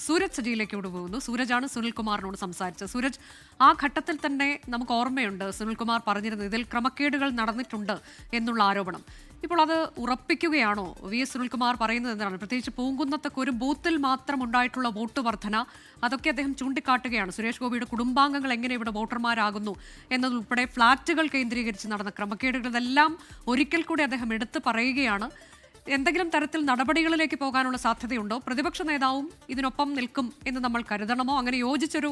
സൂരജ് സജിയിലേക്കോട് പോകുന്നു. സൂരജാണ് സുനിൽകുമാറിനോട് സംസാരിച്ചത്. സൂരജ്, ആ ഘട്ടത്തിൽ തന്നെ നമുക്ക് ഓർമ്മയുണ്ട് സുനിൽകുമാർ പറഞ്ഞിരുന്നത് ഇതിൽ ക്രമക്കേടുകൾ നടന്നിട്ടുണ്ട് എന്നുള്ള ആരോപണം. ഇപ്പോൾ അത് ഉറപ്പിക്കുകയാണോ? VS സുനിൽകുമാർ പറയുന്നത് എന്താണ്? പ്രത്യേകിച്ച് പൂങ്കുന്നത്തൊക്കെ ഒരു ബൂത്തിൽ മാത്രം ഉണ്ടായിട്ടുള്ള വോട്ട് വർധന, അതൊക്കെ അദ്ദേഹം ചൂണ്ടിക്കാട്ടുകയാണ്. സുരേഷ് ഗോപിയുടെ കുടുംബാംഗങ്ങൾ എങ്ങനെ ഇവിടെ വോട്ടർമാരാകുന്നു എന്നതുൾപ്പെടെ ഫ്ളാറ്റുകൾ കേന്ദ്രീകരിച്ച് നടന്ന ക്രമക്കേടുകൾ, ഇതെല്ലാം ഒരിക്കൽ കൂടി അദ്ദേഹം എടുത്തു പറയുകയാണ്. എന്തെങ്കിലും തരത്തിൽ നടപടികളിലേക്ക് പോകാനുള്ള സാധ്യതയുണ്ടോ? പ്രതിപക്ഷ നേതാവും ഇതിനൊപ്പം നിൽക്കും എന്ന് നമ്മൾ കരുതണമോ? അങ്ങനെ യോജിച്ചൊരു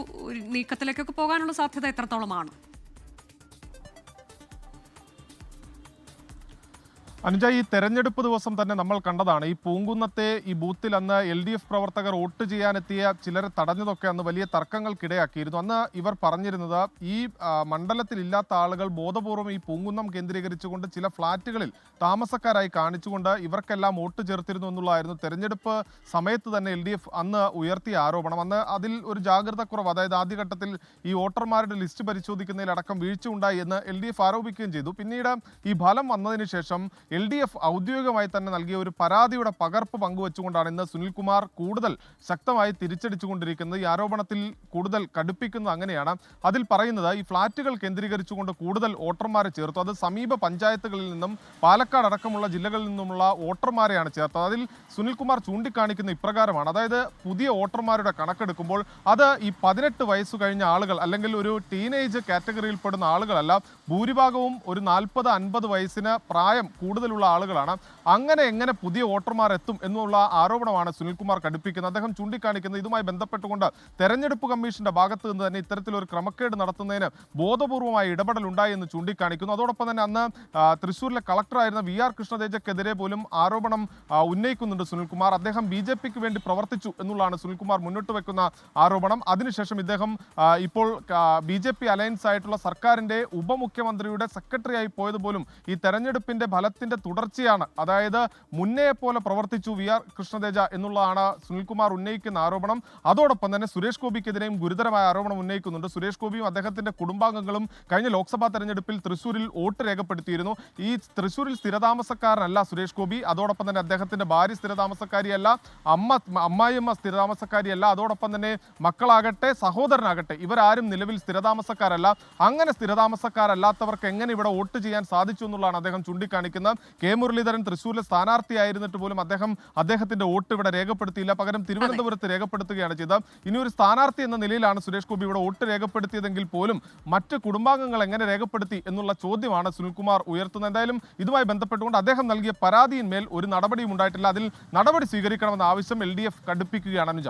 നീക്കത്തിലേക്കൊക്കെ പോകാനുള്ള സാധ്യത എത്രത്തോളമാണ്? അനുജ, ഈ തെരഞ്ഞെടുപ്പ് ദിവസം തന്നെ നമ്മൾ കണ്ടതാണ് ഈ പൂങ്കുന്നത്തെ ഈ ബൂത്തിൽ അന്ന് LDF പ്രവർത്തകർ വോട്ട് ചെയ്യാനെത്തിയ ചിലരെ തടഞ്ഞതൊക്കെ അന്ന് വലിയ തർക്കങ്ങൾക്കിടയാക്കിയിരുന്നു. അന്ന് ഇവർ പറഞ്ഞിരുന്നത് ഈ മണ്ഡലത്തിൽ ഇല്ലാത്ത ആളുകൾ ബോധപൂർവം ഈ പൂങ്കുന്നം കേന്ദ്രീകരിച്ചുകൊണ്ട് ചില ഫ്ളാറ്റുകളിൽ താമസക്കാരായി കാണിച്ചുകൊണ്ട് ഇവർക്കെല്ലാം വോട്ട് ചേർത്തിരുന്നു എന്നുള്ളതായിരുന്നു തെരഞ്ഞെടുപ്പ് സമയത്ത് തന്നെ LDF അന്ന് ഉയർത്തിയ ആരോപണം. അന്ന് അതിൽ ഒരു ജാഗ്രത കുറവ്, അതായത് ആദ്യഘട്ടത്തിൽ ഈ വോട്ടർമാരുടെ ലിസ്റ്റ് പരിശോധിക്കുന്നതിലടക്കം വീഴ്ച ഉണ്ടായി എന്ന് LDF ആരോപിക്കുകയും ചെയ്തു. പിന്നീട് ഈ ഫലം വന്നതിന് ശേഷം LDF ഔദ്യോഗികമായി തന്നെ നൽകിയ ഒരു പരാതിയുടെ പകർപ്പ് പങ്കുവെച്ചുകൊണ്ടാണ് ഇന്ന് സുനിൽകുമാർ കൂടുതൽ ശക്തമായി തിരിച്ചടിച്ചുകൊണ്ടിരിക്കുന്നത്. ഈ ആരോപണത്തിൽ കൂടുതൽ കടുപ്പിക്കുന്നത് അങ്ങനെയാണ്. അതിൽ പറയുന്നത് ഈ ഫ്ളാറ്റുകൾ കേന്ദ്രീകരിച്ചുകൊണ്ട് കൂടുതൽ വോട്ടർമാരെ ചേർത്തു. അത് സമീപ പഞ്ചായത്തുകളിൽ നിന്നും പാലക്കാട് അടക്കമുള്ള ജില്ലകളിൽ നിന്നുമുള്ള വോട്ടർമാരെയാണ് ചേർത്തത്. അതിൽ സുനിൽകുമാർ ചൂണ്ടിക്കാണിക്കുന്ന ഇപ്രകാരമാണ്. അതായത് പുതിയ വോട്ടർമാരുടെ കണക്കെടുക്കുമ്പോൾ അത് ഈ 18 വയസ്സ് കഴിഞ്ഞ ആളുകൾ അല്ലെങ്കിൽ ഒരു ടീനേജ് കാറ്റഗറിയിൽപ്പെടുന്ന ആളുകളല്ല, ഭൂരിഭാഗവും ഒരു 40-50 വയസ്സിന് പ്രായം കൂടുതലുള്ള ആളുകളാണ്. അങ്ങനെ എങ്ങനെ പുതിയ വോട്ടർമാർ എത്തും എന്നുള്ള ആരോപണമാണ് സുനിൽകുമാർ കടുപ്പിക്കുന്നത്. അദ്ദേഹം ചൂണ്ടിക്കാണിക്കുന്നത് ഇതുമായി ബന്ധപ്പെട്ടുകൊണ്ട് തെരഞ്ഞെടുപ്പ് കമ്മീഷന്റെ ഭാഗത്ത് നിന്ന് തന്നെ ഇത്തരത്തിലൊരു ക്രമക്കേട് നടത്തുന്നതിന് ബോധപൂർവമായ ഇടപെടൽ ഉണ്ടായി എന്ന് ചൂണ്ടിക്കാണിക്കുന്നു. അതോടൊപ്പം തന്നെ അന്ന് തൃശ്ശൂരിലെ കളക്ടറായിരുന്ന VR കൃഷ്ണതേജക്കെതിരെ പോലും ആരോപണം ഉന്നയിക്കുന്നുണ്ട് സുനിൽകുമാർ. അദ്ദേഹം BJPക്ക് വേണ്ടി പ്രവർത്തിച്ചു എന്നുള്ളതാണ് സുനിൽകുമാർ മുന്നോട്ട് വെക്കുന്ന ആരോപണം. അതിനുശേഷം ഇദ്ദേഹം ഇപ്പോൾ BJP അലയൻസ് ആയിട്ടുള്ള സർക്കാരിന്റെ ഉപമുഖ്യമന്ത്രിയുടെ സെക്രട്ടറി ആയി പോയത് പോലും ഈ തെരഞ്ഞെടുപ്പിന്റെ ഫലത്തിന്റെ തുടർച്ചയാണ്. അതായത് മുന്നേ പോലെ പ്രവർത്തിച്ചു VR കൃഷ്ണതേജ എന്നുള്ളതാണ് സുനിൽകുമാർ ഉന്നയിക്കുന്ന ആരോപണം. അതോടൊപ്പം തന്നെ സുരേഷ് ഗോപിക്കെതിരെയും ഗുരുതരമായ ആരോപണം ഉന്നയിക്കുന്നുണ്ട്. സുരേഷ് ഗോപിയും അദ്ദേഹത്തിന്റെ കുടുംബാംഗങ്ങളും കഴിഞ്ഞ ലോക്സഭാ തെരഞ്ഞെടുപ്പിൽ തൃശ്ശൂരിൽ വോട്ട് രേഖപ്പെടുത്തിയിരുന്നു. ഈ തൃശ്ശൂരിൽ സ്ഥിരതാമസക്കാരനല്ല സുരേഷ് ഗോപി. അതോടൊപ്പം തന്നെ അദ്ദേഹത്തിന്റെ ഭാര്യ സ്ഥിരതാമസക്കാരിയല്ല, അമ്മായിയമ്മ സ്ഥിരതാമസക്കാരിയല്ല. അതോടൊപ്പം തന്നെ മക്കളാകട്ടെ സഹോദരനാകട്ടെ ഇവരാരും നിലവിൽ സ്ഥിരതാമസക്കാരല്ല. അങ്ങനെ സ്ഥിരതാമസക്കാരല്ലാത്തവർക്ക് എങ്ങനെ ഇവിടെ വോട്ട് ചെയ്യാൻ സാധിച്ചു എന്നുള്ളതാണ് അദ്ദേഹം ചൂണ്ടിക്കാണിക്കുന്നത്. K മുരളീധരൻ തൃശ്ശൂരിലെ സ്ഥാനാർത്ഥിയായിരുന്നിട്ട് പോലും അദ്ദേഹത്തിന്റെ വോട്ട് ഇവിടെ രേഖപ്പെടുത്തിയില്ല, പകരം തിരുവനന്തപുരത്ത് രേഖപ്പെടുത്തുകയാണ് ചെയ്തത്. ഇനി ഒരു സ്ഥാനാർത്ഥി എന്ന നിലയിലാണ് സുരേഷ് ഗോപി ഇവിടെ വോട്ട് രേഖപ്പെടുത്തിയതെങ്കിൽ പോലും മറ്റ് കുടുംബാംഗങ്ങൾ എങ്ങനെ രേഖപ്പെടുത്തി എന്നുള്ള ചോദ്യമാണ് സുനിൽകുമാർ ഉയർത്തുന്നത്. എന്തായാലും ഇതുമായി ബന്ധപ്പെട്ടുകൊണ്ട് അദ്ദേഹം നൽകിയ പരാതിയിന്മേൽ ഒരു നടപടിയും ഉണ്ടായിട്ടില്ല. അതിൽ നടപടി സ്വീകരിക്കണമെന്ന ആവശ്യം LDF കടുപ്പിക്കുകയാണ്. അനുജ.